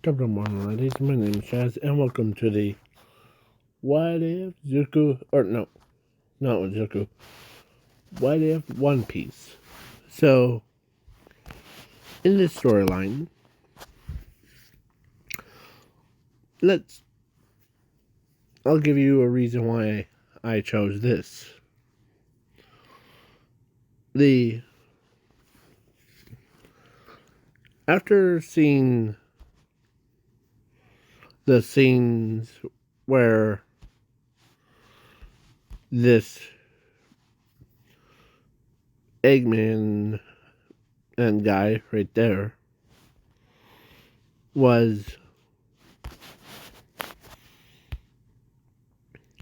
Good morning, ladies. My name is Chaz, and welcome to the What If Zuko, or no, not Zuko, What If One Piece. So, in this storyline, I'll give you a reason why I chose this. After seeing the scenes where this Eggman and guy right there was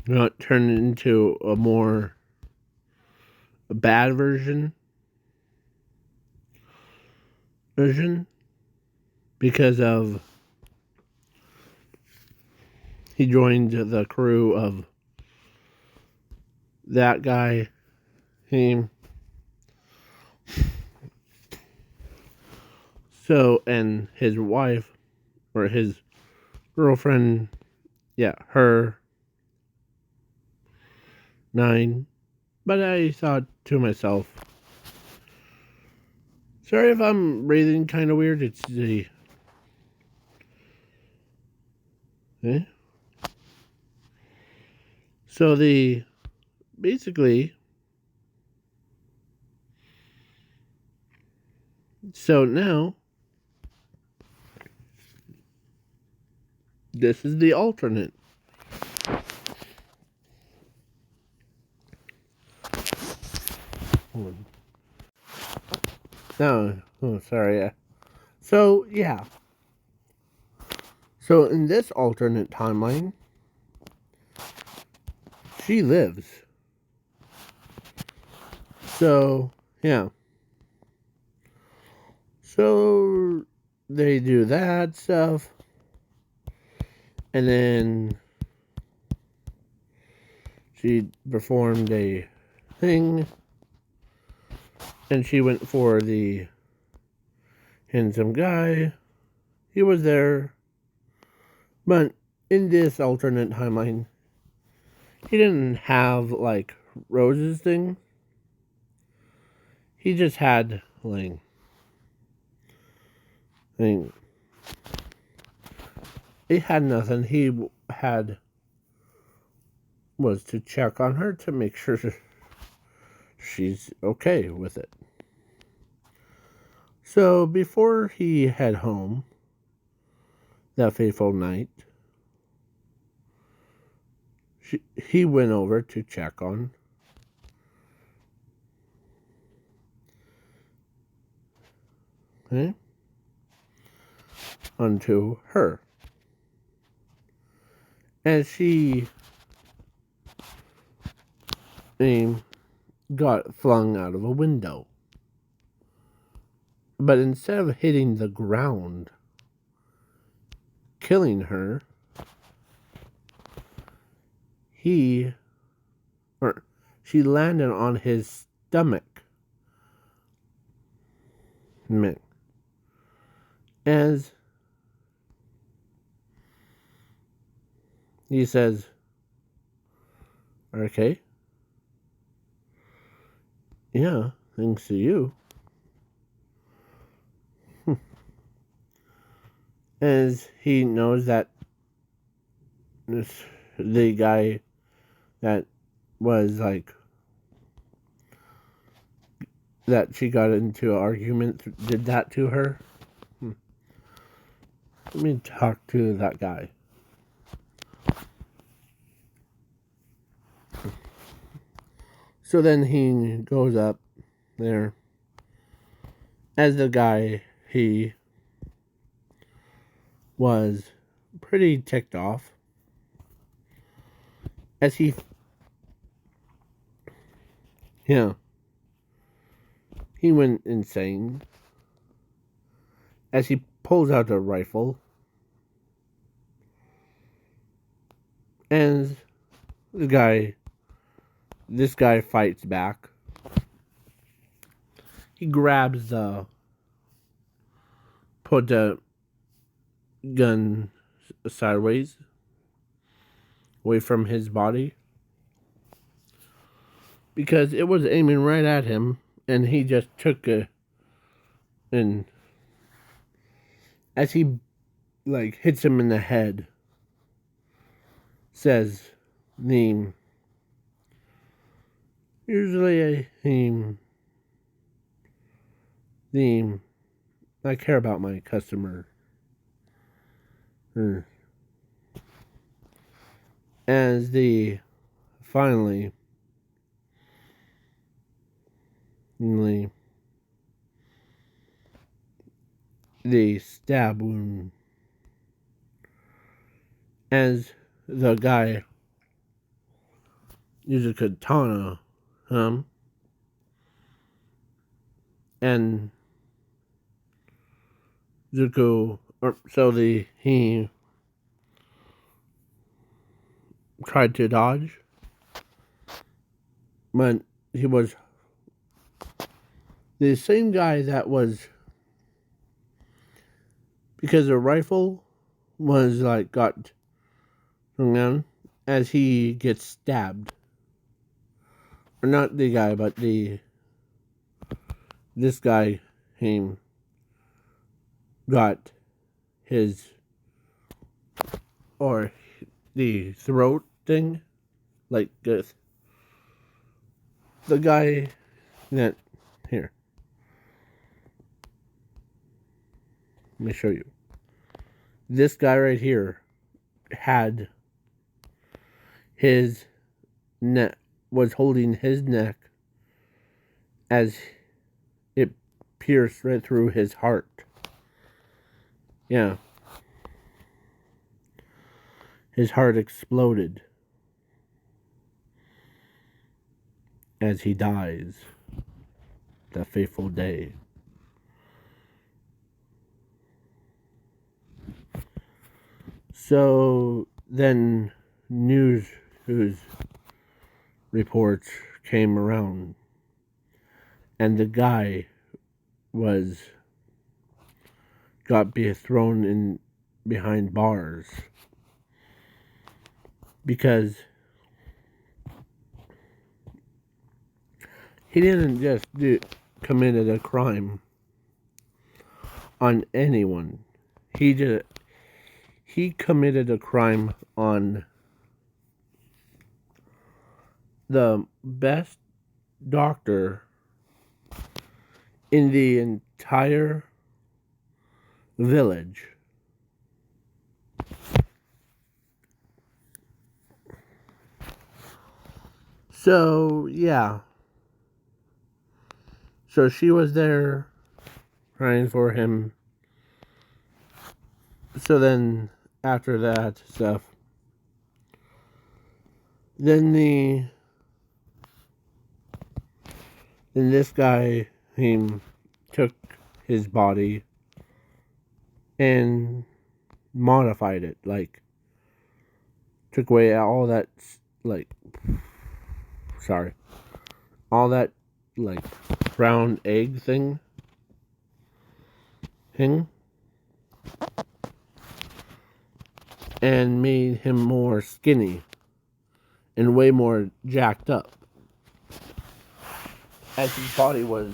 not turned into a bad version because of he joined the crew of that guy, him. So, and his wife, or his girlfriend, her 9. But I thought to myself, sorry if I'm breathing kind of weird. It's the. Eh? So, basically, so now, this is the alternate. No, oh, sorry. So, yeah. So, in this alternate timeline, she lives. So, yeah. So, they do that stuff. And then she performed a thing. And she went for the handsome guy. He was there. But in this alternate timeline, he didn't have, like, Rose's thing. He just had, like, it had nothing. He was to check on her to make sure she's okay with it. So before he head home that fateful night, he went over to check on onto her. And she got flung out of a window. But instead of hitting the ground, killing her, she landed on his stomach. As he says, okay, yeah, thanks to you. As he knows that the guy that was like that she got into an argument did that to her. Let me talk to that guy. So then he goes up there as the guy. He was pretty ticked off as he went insane as he pulls out a rifle and this guy fights back. He grabs the gun sideways, away from his body, because it was aiming right at him, and he just took a, and as he like hits him in the head, says the usually a theme I care about my customer. As the finally the stab wound, as the guy uses a katana, and Zuko, he tried to dodge, but he was the same guy that was, because the rifle was like got hung down as he gets stabbed, or not the guy, but this guy got his, or the throat thing, like this. The guy that, here, let me show you. This guy right here had his neck, was holding his neck as it pierced right through his heart. Yeah. His heart exploded as he dies that fateful day. So then news reports came around, and the guy got thrown in behind bars because he didn't just committed a crime on anyone. He committed a crime on the best doctor in the entire village. So, yeah. So she was there crying for him. So then, after that stuff, then this guy, he took his body and modified it, like took away all that, like, all that, like, brown egg thing, and made him more skinny and way more jacked up as his body was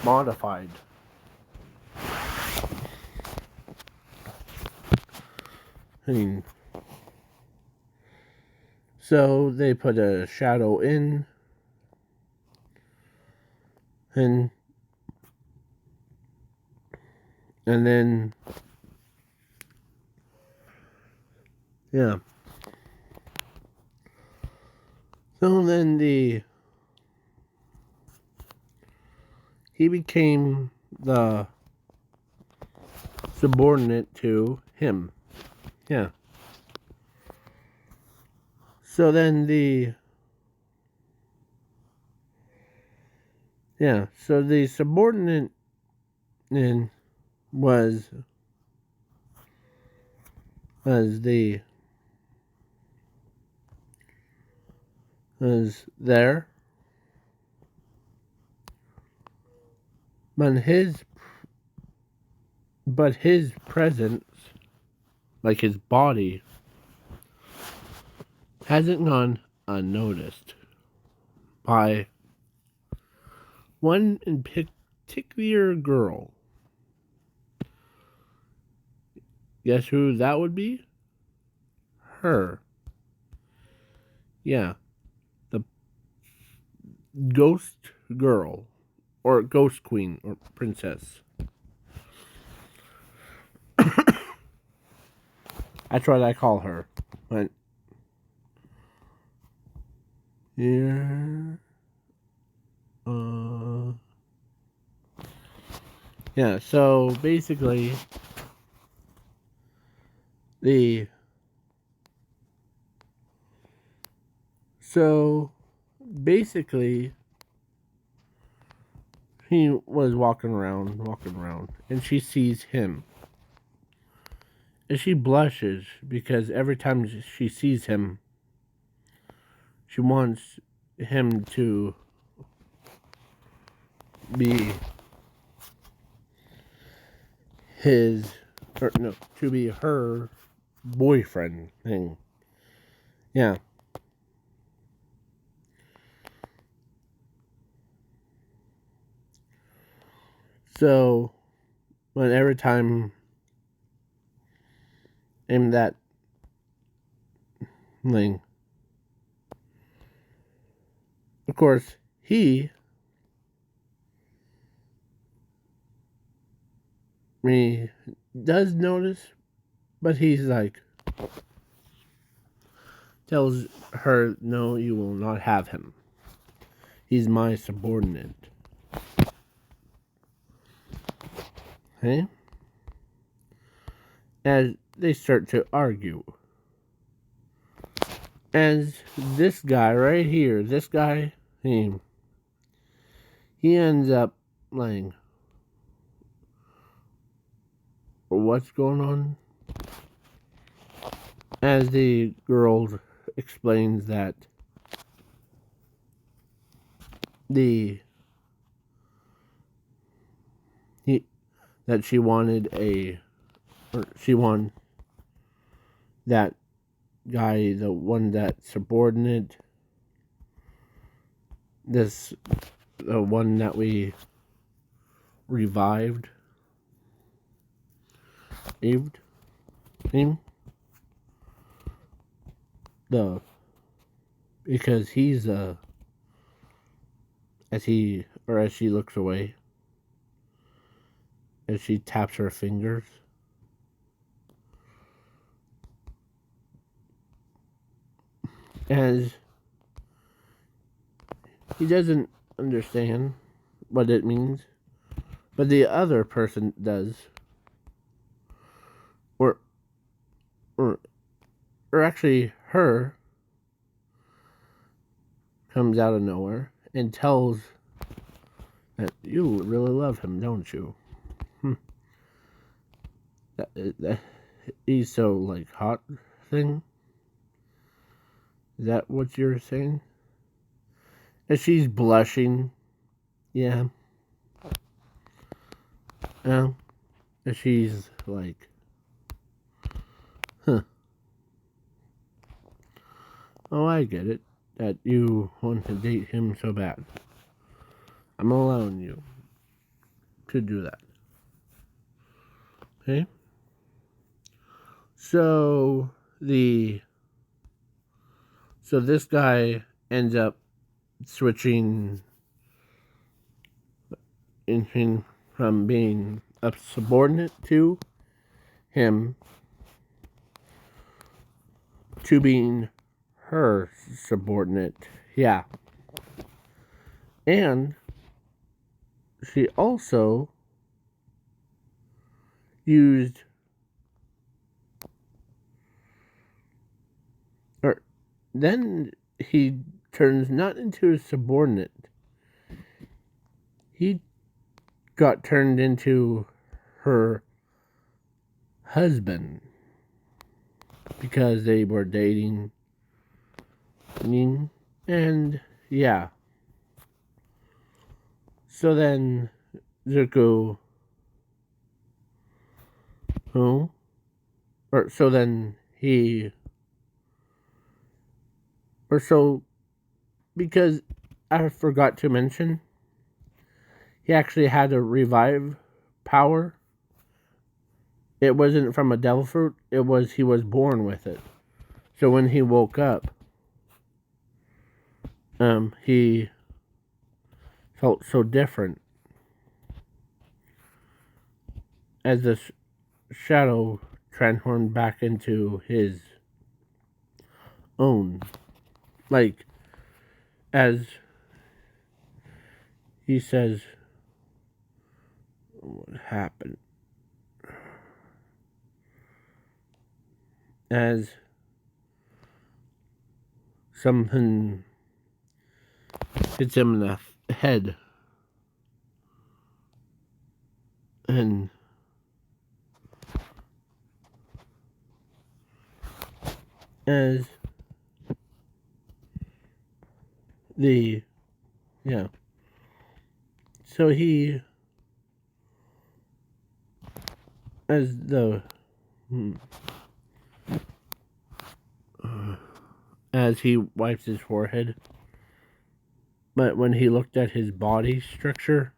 modified. So they put a shadow in, and then, yeah. So then he became the subordinate to him. Yeah. So then so the subordinate was there, but But his presence, like his body, hasn't gone unnoticed by one in particular girl. Guess who that would be? Her. Yeah, the ghost girl, or ghost queen, or princess. That's what I call her. But yeah, yeah. So basically, the so basically he was walking around, and she sees him, and she blushes because every time she sees him, she wants him to be his, or no, to be her boyfriend thing. Yeah. So, when every time in that thing, of course, he does notice, but he's like, tells her, no, you will not have him. He's my subordinate. Okay? As they start to argue. As this guy right here, he ends up like, what's going on? As the girl explains that she wanted that guy, the one that subordinate, the one that we revived, him, because he's as she looks away, as she taps her fingers, as he doesn't understand what it means, but the other person does, or or actually her comes out of nowhere and tells that you really love him, don't you? That he's so like hot thing. Is that what you're saying? And she's blushing. Yeah. And she's like, huh. Oh, I get it. That you want to date him so bad. I'm allowing you to do that. Okay? So this guy ends up switching from being a subordinate to him to being her subordinate. Yeah. And she also used, or then he turns not into a subordinate. He got turned into her husband because they were dating. And yeah. So then Zuko who, or so then he, or so, because I forgot to mention, he actually had a revive power. It wasn't from a devil fruit, it was he was born with it. So when he woke up, he felt so different as the shadow transformed back into his own. Like, as he says, what happened? As something hits him in the head, and as the, yeah, so he, as the, as he wipes his forehead, but when he looked at his body structure,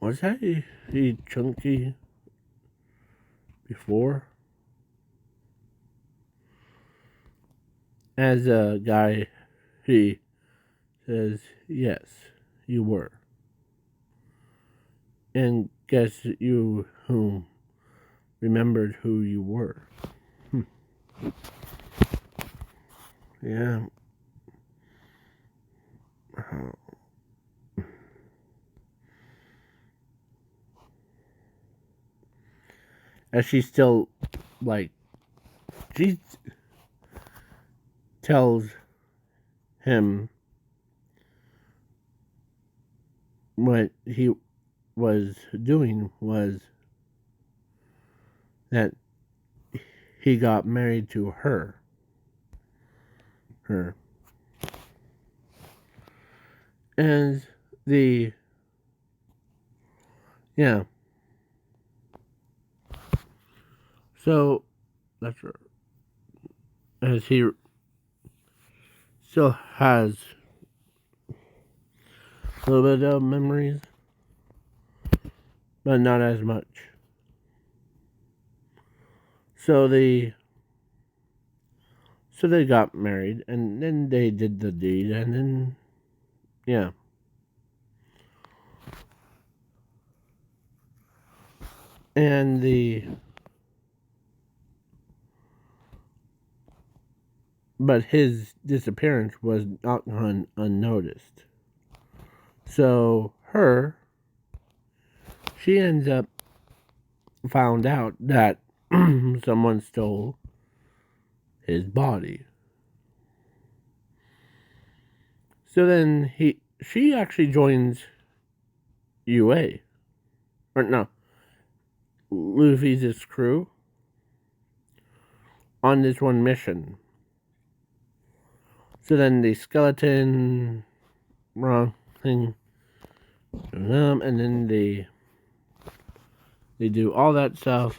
was that he chunky before? As a guy, he says, yes, you were. And guess you who remembered who you were. Yeah. As she still, like, she tells him what he was doing was that he got married to her. And the, yeah. So, that's her. As he still has a little bit of memories, but not as much. So they got married, and then they did the deed, and then, yeah. And but his disappearance was not gone unnoticed. So she ends up found out that someone stole his body. So then she actually joins UA. Or no, Luffy's crew on this one mission. So then the skeleton wrong thing, and then they do all that stuff.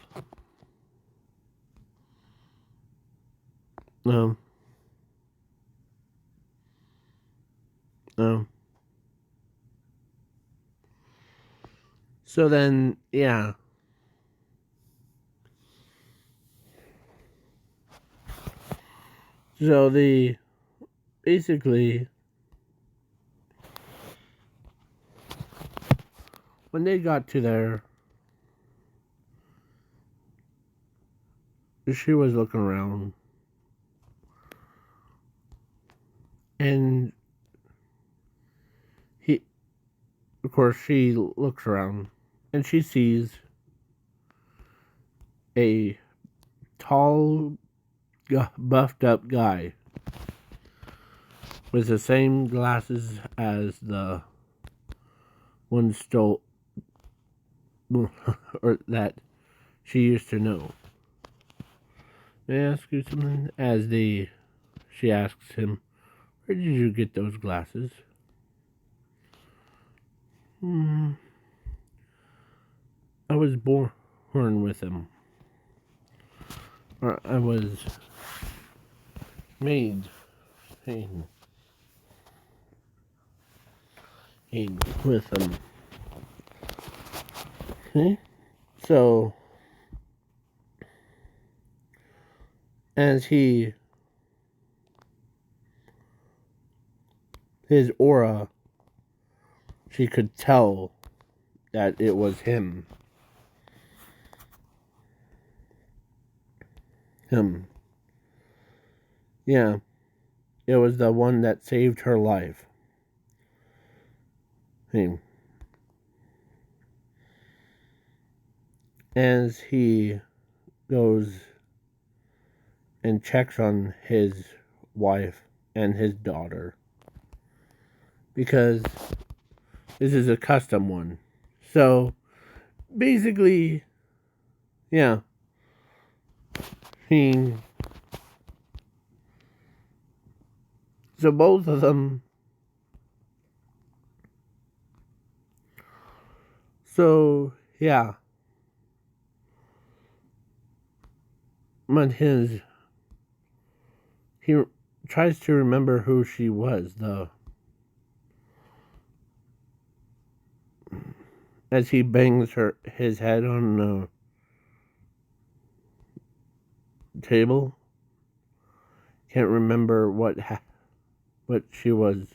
So then, yeah. So basically, when they got to there, she was looking around, and of course, she looks around, and she sees a tall, buffed up guy with the same glasses as the one stole, or that she used to know. May I ask you something? She asks him, where did you get those glasses? was born with him. Or I was made with him. Okay? So, as his aura, she could tell that it was him. Yeah, it was the one that saved her life. As he goes and checks on his wife and his daughter, because this is a custom one. So, basically, yeah, so both of them, so, yeah, but he tries to remember who she was, though, as he bangs his head on the table. Can't remember what she was.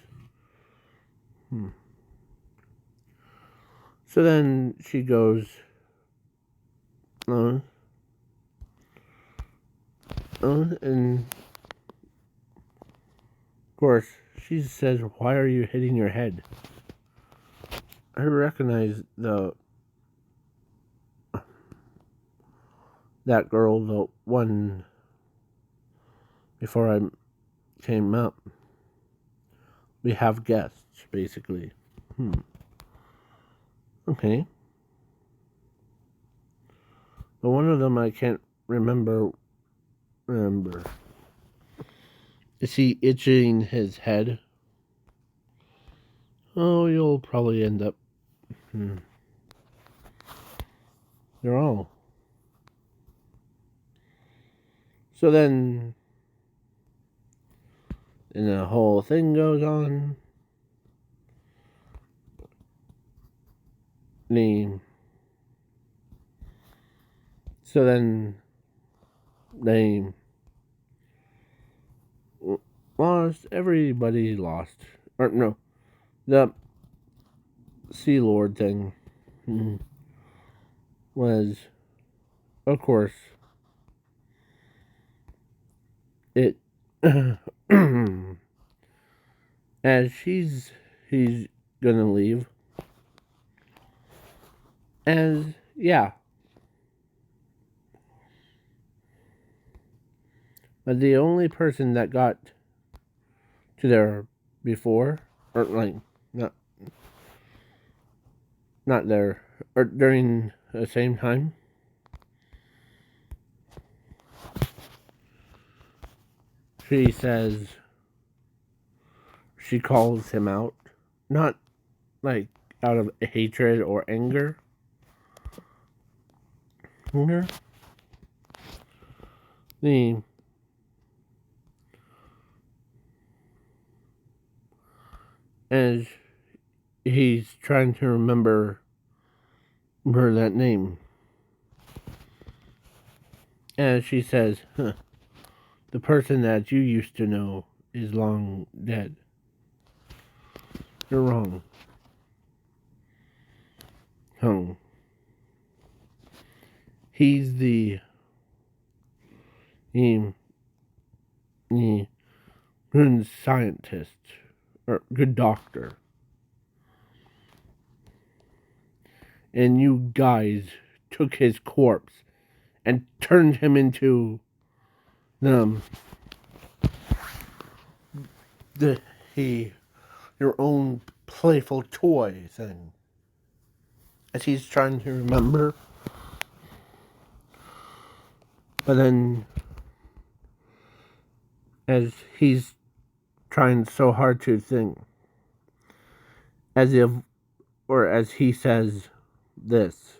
So then she goes, and of course she says, "Why are you hitting your head?" I recognize that girl, the one before I came up. We have guests, basically. Okay. But one of them I can't remember. Is he itching his head? Oh, you'll probably end up. They're all. So then, and the whole thing goes on. So then they lost. Everybody lost. Or no, the Sea Lord thing was, of course, it. As he's gonna leave. Yeah. But the only person that got to there before, or like, not there, or during the same time, she calls him out, not like out of hatred or anger. As he's trying to remember that name. As she says, the person that you used to know is long dead. You're wrong. He's the good scientist, or good doctor. And you guys took his corpse and turned him into your own playful toy thing. As he's trying to remember. But then, as he's trying so hard to think, as he says this,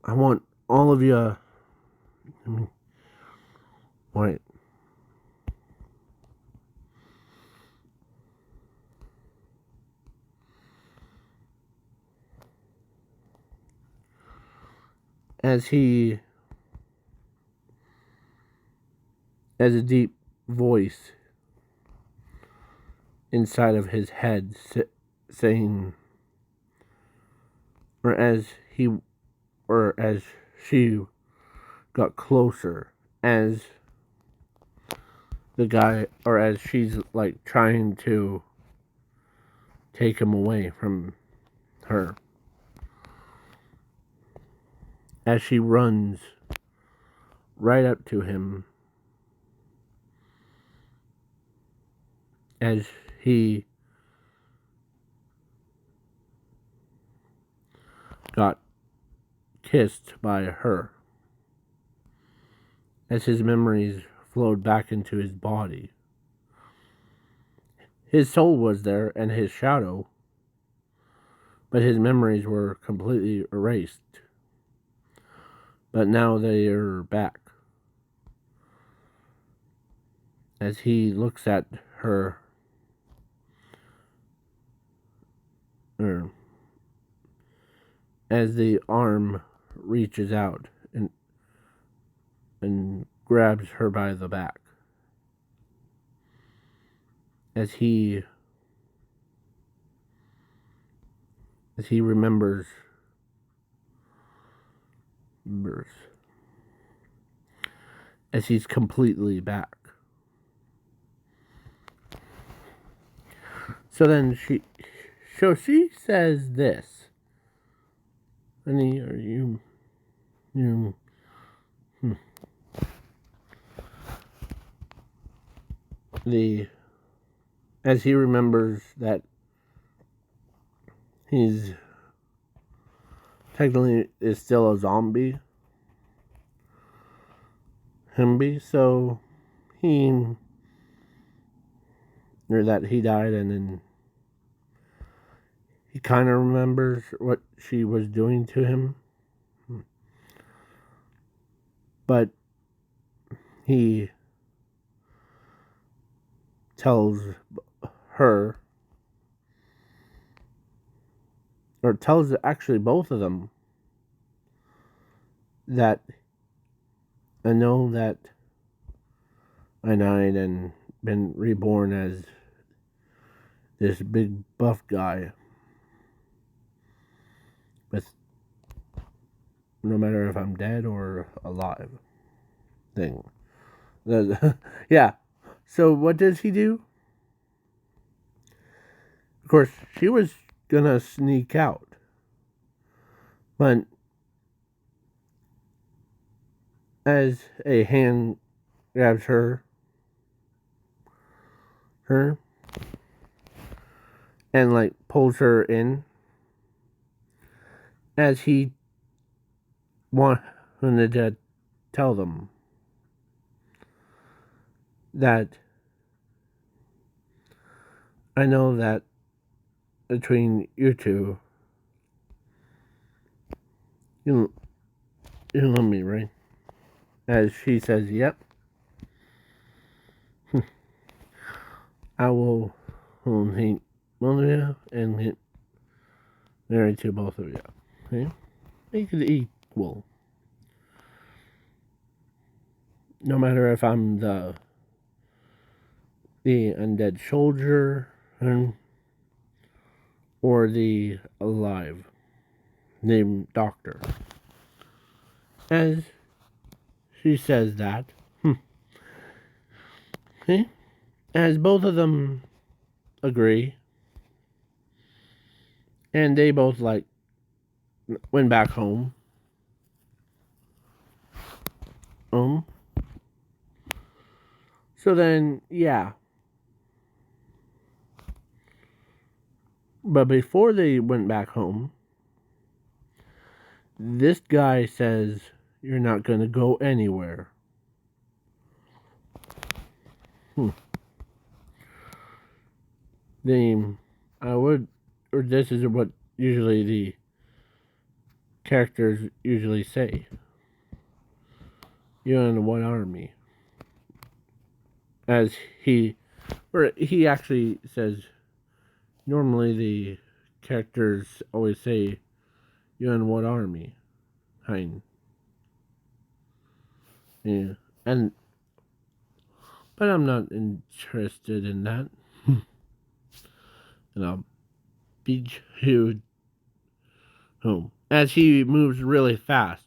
I want all of you. Wait. As a deep voice inside of his head saying, or as she got closer, as the guy, or as she's like trying to take him away from her, as she runs right up to him, as he got kissed by her, as his memories flowed back into his body. His soul was there and his shadow, but his memories were completely erased. But now they are back. As he looks at her, or as the arm reaches out and grabs her by the back, as he remembers as he's completely back. So then she says this. Honey, are you as he remembers that he's technically is still a zombie. So that he died, and then he kind of remembers what she was doing to him. But he tells her, or tells actually both of them, that I know that I died and been reborn as this big buff guy with no matter if I'm dead or alive thing. Yeah. So what does he do? Of course, she was gonna sneak out, but as a hand grabs her and like pulls her in, as he wanted to tell them that I know that between you two, you love me, right? As she says, yep. I will hate both of you and get married to both of you. Okay? Make it equal. No matter if I'm the undead soldier or the alive named Doctor. As she says that, okay? As both of them agree, and they both like went back home. So then, yeah. But before they went back home, this guy says, "You're not gonna go anywhere." I would, or this is what usually characters usually say. You're in one army. As he actually says, normally the characters always say, you're in what army? Hein. Yeah. But I'm not interested in that. And I'll beat you home. As he moves really fast.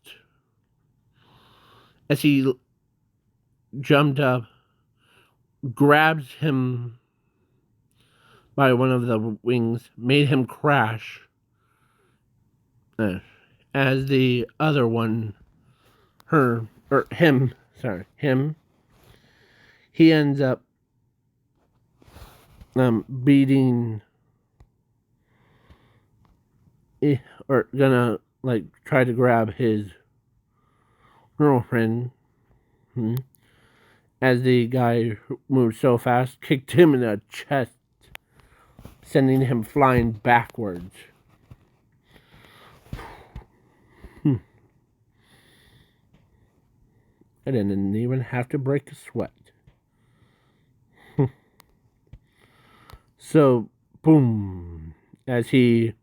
As he jumped up, grabs him by one of the wings, made him crash. As the other one, him, he ends up beating, or gonna like try to grab his girlfriend. As the guy moved so fast, kicked him in the chest, sending him flying backwards. I didn't even have to break a sweat. So, boom, as he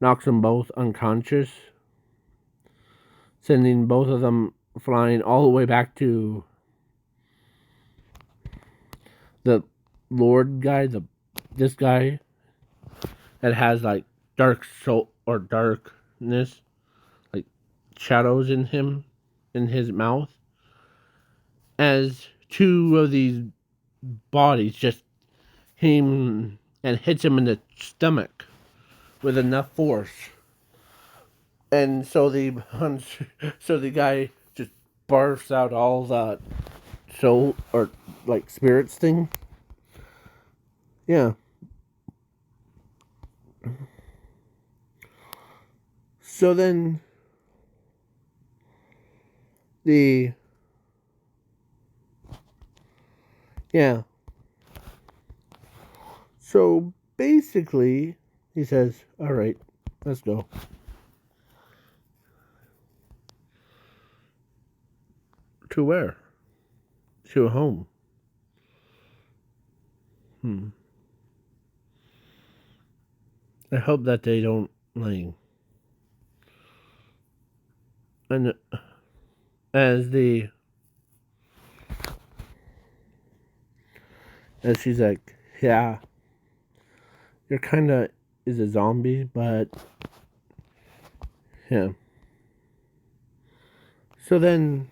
knocks them both unconscious, sending both of them flying all the way back to the Lord guy, this guy that has like dark soul or darkness, like shadows in him, in his mouth. As two of these bodies just him and hits him in the stomach with enough force, and so the guy just barfs out all that soul or like spirits thing. Yeah. So then so basically he says, all right, let's go. To where? To home. I hope that they don't like. And as she's like, yeah, you're kind of is a zombie, but yeah. So then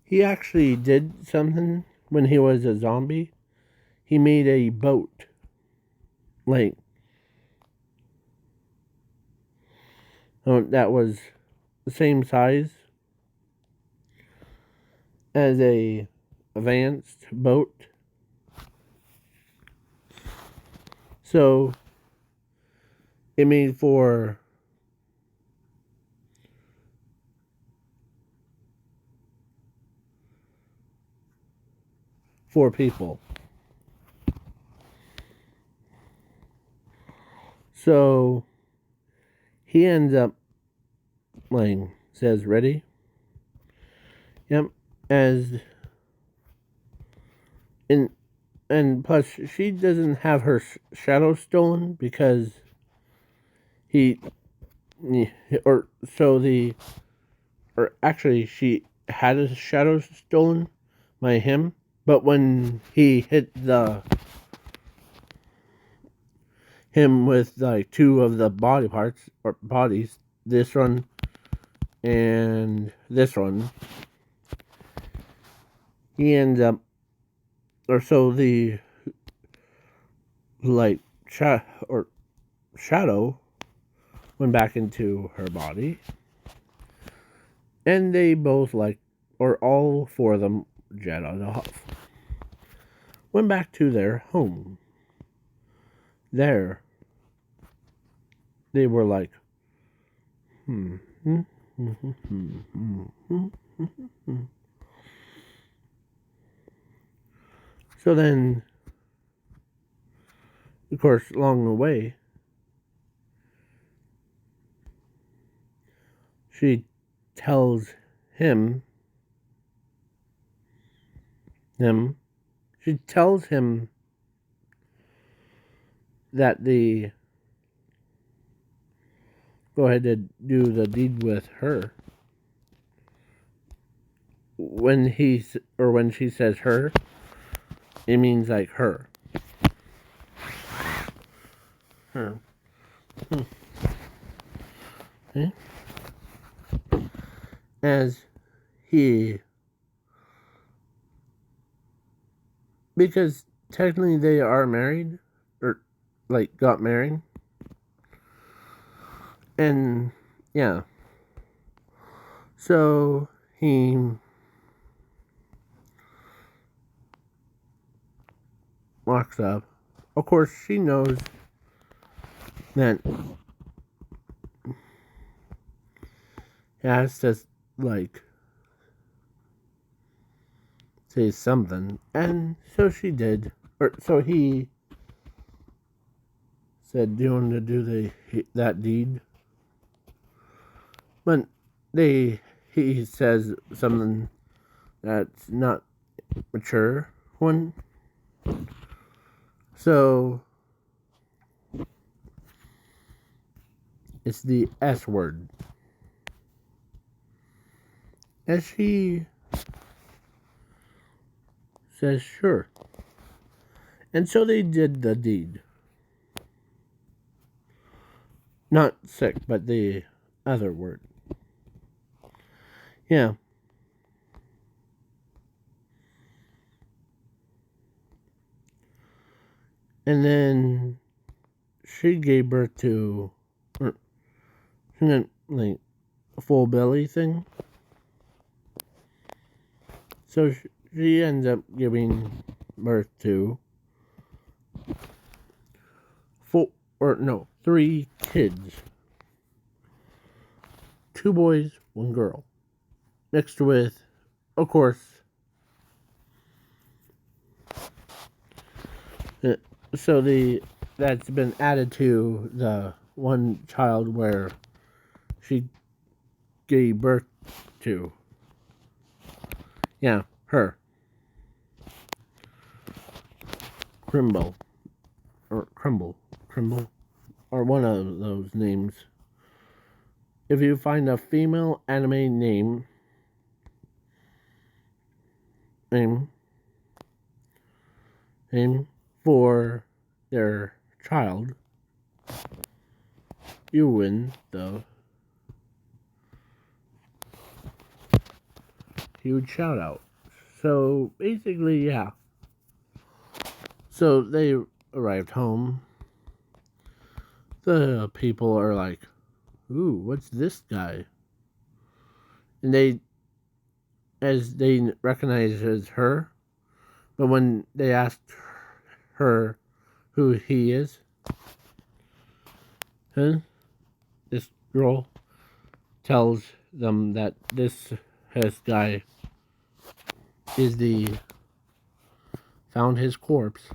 he actually did something when he was a zombie. He made a boat, like that was the same size as a advanced boat. So it made for four people. So he ends up like says ready. Yep. As in and plus she doesn't have her shadow stolen because he or so the or actually she had his shadow stolen by him, but when he hit him with like two of the body parts or bodies, this one and this one, he ends up or so the like shadow went back into her body, and they both or all four of them jetted off, went back to their home. There they were like, So then, of course, along the way, she tells him, she tells him that go ahead and do the deed with her. When she says her, it means like her. Her. Okay. As he, because technically they are married, or like got married, and yeah, so he walks up. Of course, she knows that he has to like say something, and so she did, or so he said, "Do you want to do that deed?" But he says something that's not mature one. So it's the S word. As she says, sure. And so they did the deed. Not sick, but the other word. Yeah. And then she gave birth to, like, a full belly thing. So she ends up giving birth to 3 kids. 2 boys, 1 girl. Mixed with, of course, so that's been added to the one child where she gave birth to. Yeah, her. Crumble, or one of those names. If you find a female anime name for their child, you win the huge shout out. So basically, yeah. So they arrived home. The people are like, ooh, what's this guy? And they recognize as her, but when they asked her who he is, this girl tells them that this guy is found his corpse,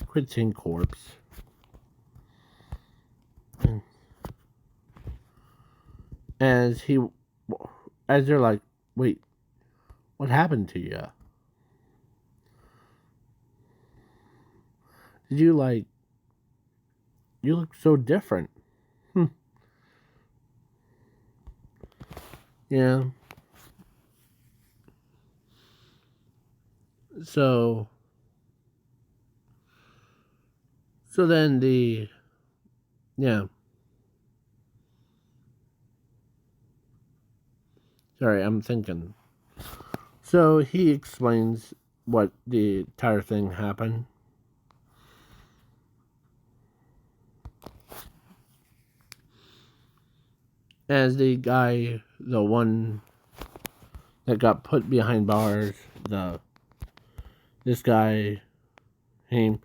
quitting corpse, and as they're like, wait, what happened to you? Did you you look so different? Yeah. So then yeah. Sorry, I'm thinking. So he explains what the entire thing happened. As the guy, the one that got put behind bars, this guy, he,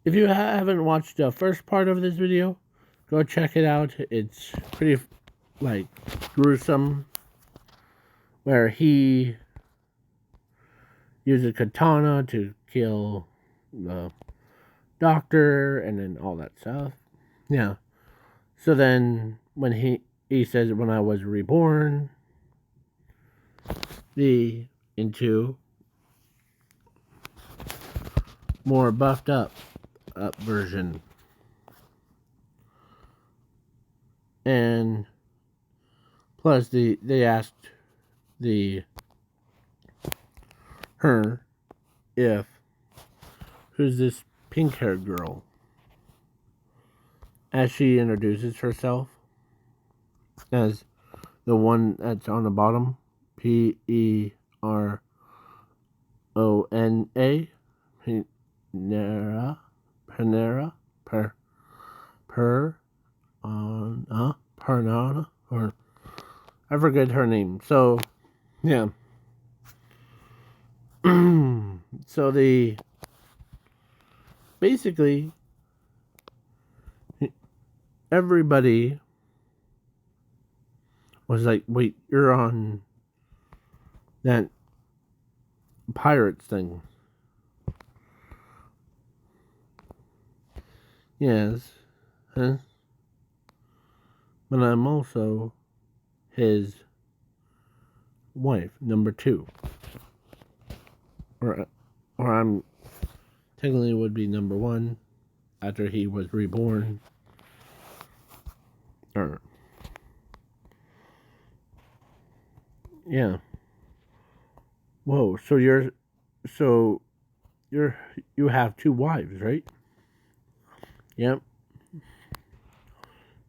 if you haven't watched the first part of this video, go check it out. It's pretty, gruesome, where he used a katana to kill the doctor and then all that stuff. Yeah. So then when he says when I was reborn, the into more buffed up version. And plus they asked her if who's this pink haired girl, as she introduces herself as the one that's on the bottom, Perona, Panera, Pernana, or I forget her name. So yeah. So basically everybody was like, wait, you're on that pirates thing. Yes. Huh? But I'm also his wife, number 2. Or I'm technically would be number 1 after he was reborn. Or yeah. Whoa, so you have 2 wives, right? Yep.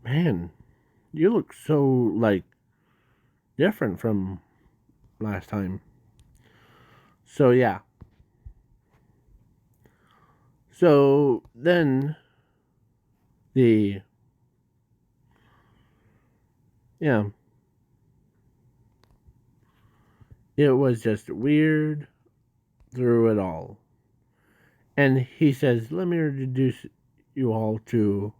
Man, you look so like different from last time. So yeah. So then yeah, it was just weird through it all. And he says, "Let me introduce you all to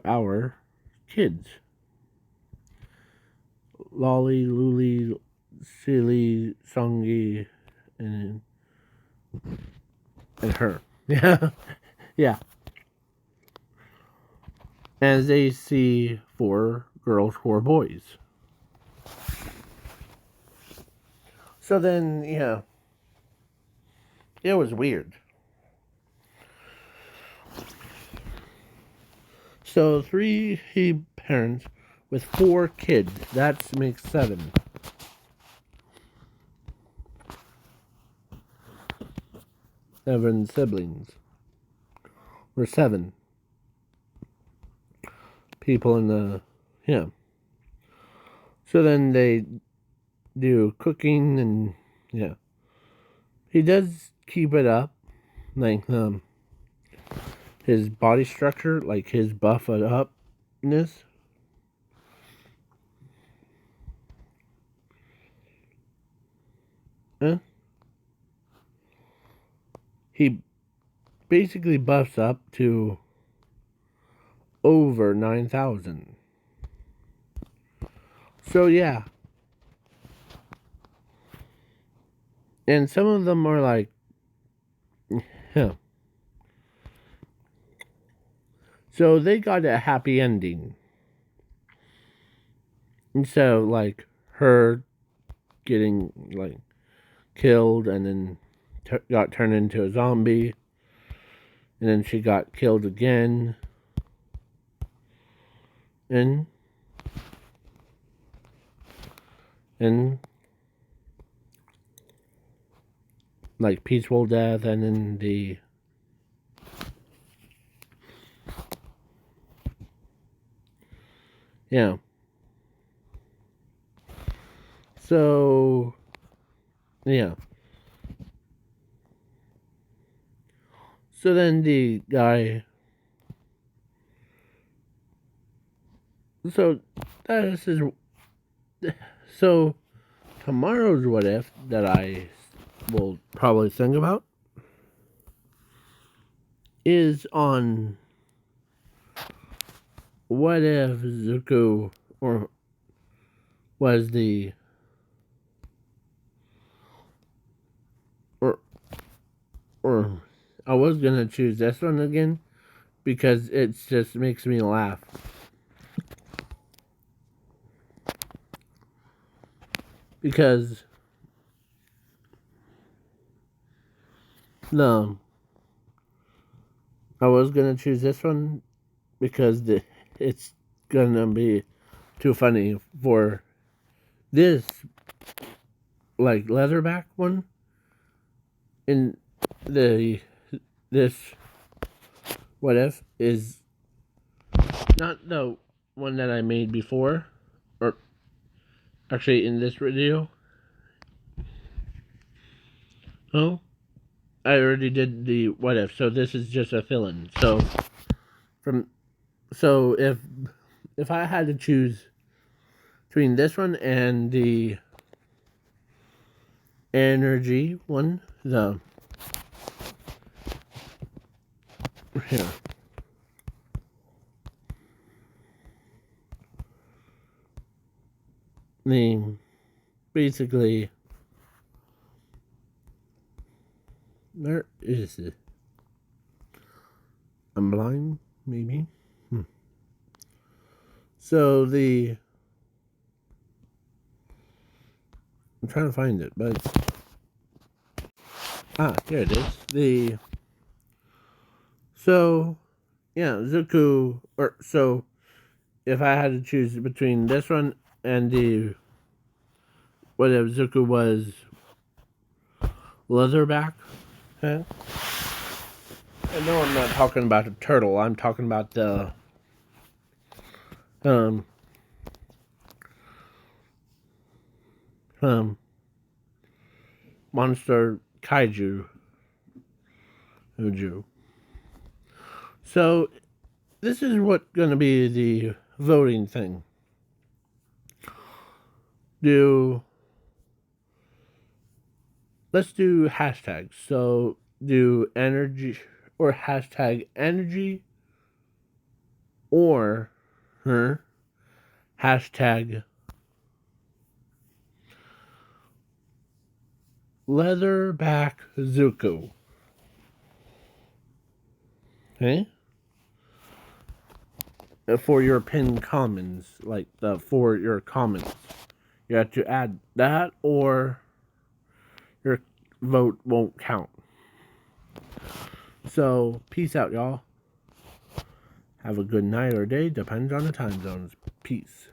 our kids. Lolly, Luli, Silly, Songy, and her." Yeah. Yeah. As they see 4 girls, 4 boys. So then, yeah, it was weird. So 3 parents with 4 kids. That makes 7. 7 siblings. Or 7 people in the, yeah. So then they do cooking and, yeah. He does keep it up. Like, his body structure, like his buff upness. He basically buffs up to over 9,000. So yeah. And some of them are like, yeah. So they got a happy ending. And so, like, her getting, like, killed and then got turned into a zombie. And then she got killed again. And like, peaceful death. And then yeah. So, yeah. So then the guy. So this is. So tomorrow's what if that I will probably think about is on what if Zuko or was the or I was gonna choose this one again, because it just makes me laugh. Because no, I was gonna choose this one because it's gonna be too funny for this, like, leatherback one in this what if is not the one that I made before, or actually in this video. Oh, I already did the what if, so this is just a fill-in. So if I had to choose between this one and the energy one, here, the basically, where is it? I'm blind, maybe. So I'm trying to find it, but here it is. So yeah, Zuko, or so if I had to choose between this one and the whatever Zuko was leatherback, huh? And no, I'm not talking about a turtle. I'm talking about the um monster kaiju uju. So this is what's gonna be the voting thing. Let's do hashtags. So do energy or hashtag energy or hashtag leatherback Zuko. Okay? For your pinned comments, like for your comments. You have to add that or your vote won't count. So, peace out, y'all. Have a good night or day, depends on the time zones. Peace.